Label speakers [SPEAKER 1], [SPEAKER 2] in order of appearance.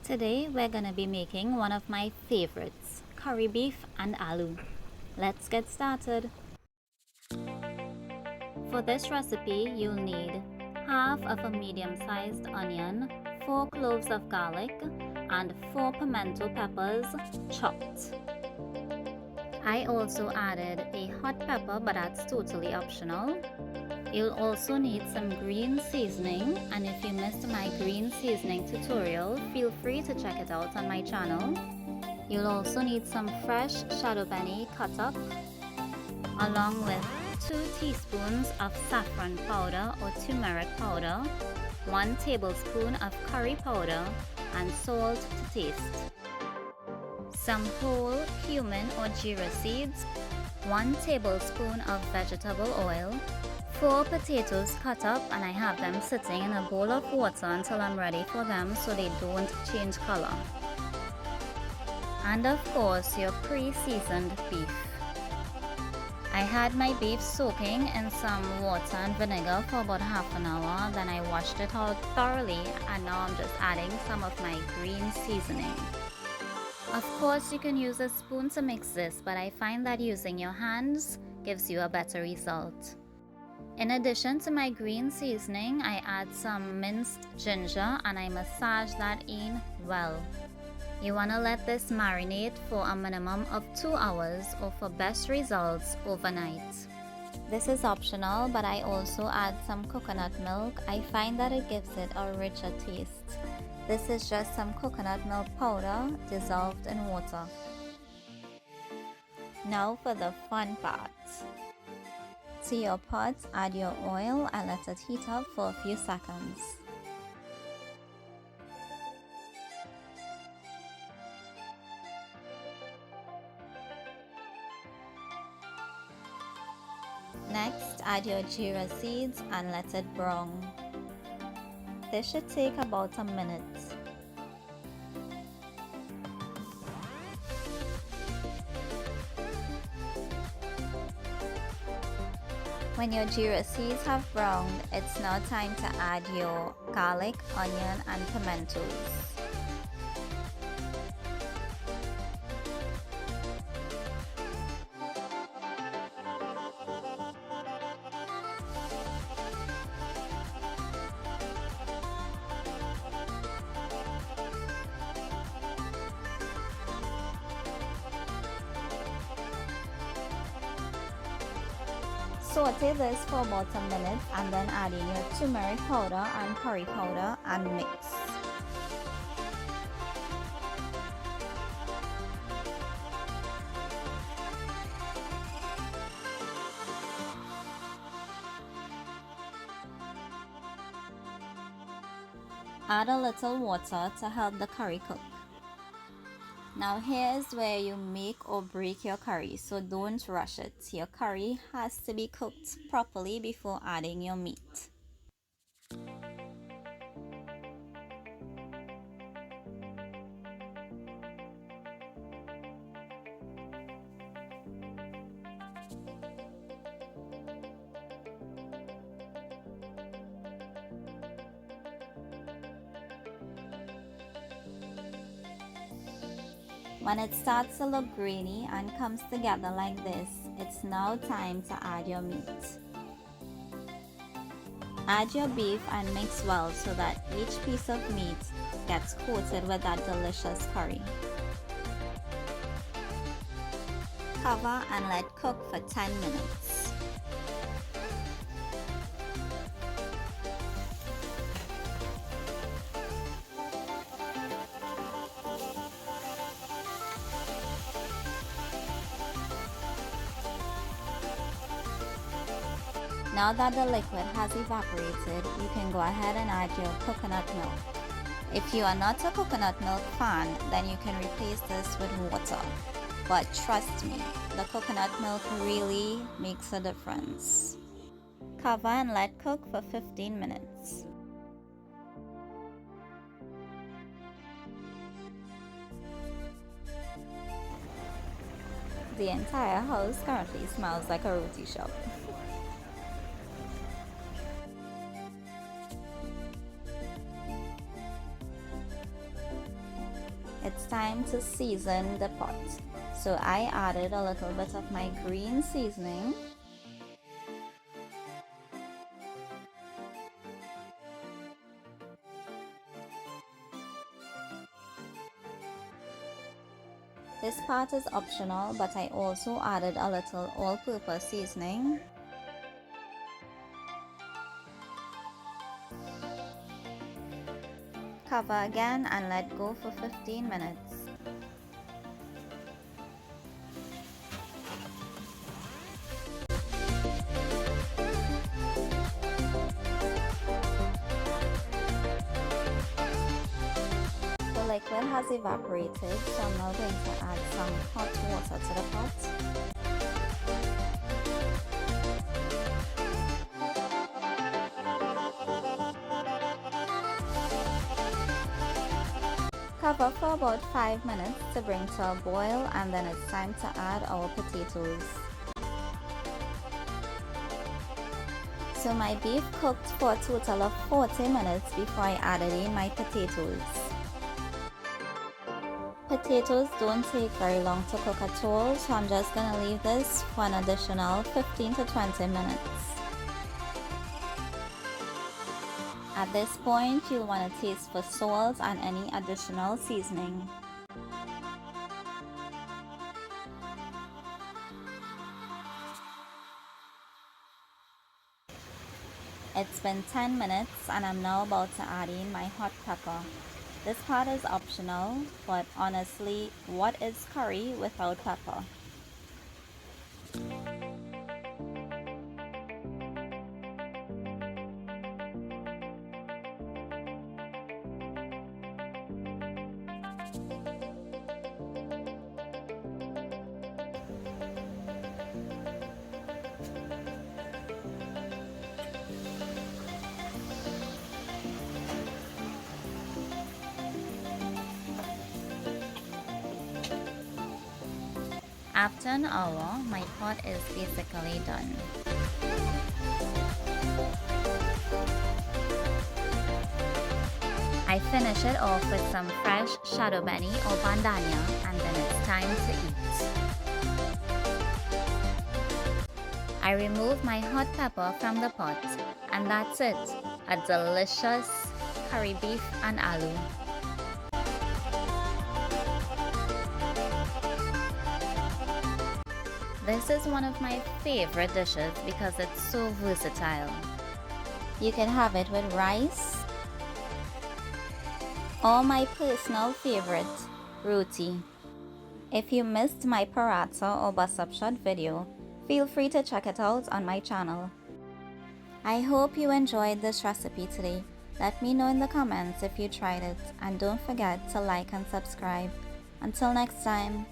[SPEAKER 1] Today we're gonna be making one of my favorites, curry beef and aloo. Let's get started. For this recipe, you'll need half of a medium-sized onion, 4 cloves of garlic, and 4 pimento peppers chopped. I also added a hot pepper, but that's totally optional. You'll also need some green seasoning, and if you missed my green seasoning tutorial, feel free to check it out on my channel. You'll also need some fresh shadow penny cut up, along with 2 teaspoons of saffron powder or turmeric powder, 1 tablespoon of curry powder, and salt to taste. Some whole cumin or jeera seeds, 1 tablespoon of vegetable oil, 4 potatoes cut up, and I have them sitting in a bowl of water until I'm ready for them so they don't change color. And of course, your pre-seasoned beef. I had my beef soaking in some water and vinegar for about half an hour, then I washed it out thoroughly, and now I'm just adding some of my green seasoning. Of course, you can use a spoon to mix this, but I find that using your hands gives you a better result. In addition to my green seasoning, I add some minced ginger and I massage that in well. You want to let this marinate for a minimum of 2 hours, or for best results, overnight. This is optional, but I also add some coconut milk. I find that it gives it a richer taste. This is just some coconut milk powder dissolved in water. Now for the fun part. To your pot, add your oil and let it heat up for a few seconds. Next, add your jeera seeds and let it brown. This should take about a minute. When your jeera seeds have browned, it's now time to add your garlic, onion, and pimentos. Saute this for about a minute and then add in your turmeric powder and curry powder and mix. Add a little water to help the curry cook. Now here's where you make or break your curry, so don't rush it. Your curry has to be cooked properly before adding your meat. When it starts to look grainy and comes together like this, it's now time to add your meat. Add your beef and mix well so that each piece of meat gets coated with that delicious curry. Cover and let cook for 10 minutes. Now that the liquid has evaporated, you can go ahead and add your coconut milk. If you are not a coconut milk fan, then you can replace this with water. But trust me, the coconut milk really makes a difference. Cover and let cook for 15 minutes. The entire house currently smells like a roti shop. it's time to season the pot. So I added a little bit of my green seasoning. This part is optional, but I also added a little all-purpose seasoning. Cover again and let go for 15 minutes. The liquid has evaporated, so I'm now going to add some hot water to the pot. Cover for about 5 minutes to bring to a boil, and then it's time to add our potatoes. So my beef cooked for a total of 40 minutes before I added in my potatoes. Potatoes don't take very long to cook at all, so I'm just going to leave this for an additional 15 to 20 minutes. At this point, you'll want to taste for salt and any additional seasoning. It's been 10 minutes and I'm now about to add in my hot pepper. This part is optional, but honestly, what is curry without pepper? After an hour, my pot is basically done. I finish it off with some fresh shadow benny or bandania, and then it's time to eat. I remove my hot pepper from the pot, and that's it, a delicious curry beef and aloo. This is one of my favorite dishes because it's so versatile. You can have it with rice, or my personal favorite, roti. If you missed my paratha or bus up shot video, feel free to check it out on my channel. I hope you enjoyed this recipe today. Let me know in the comments if you tried it, and don't forget to like and subscribe. Until next time.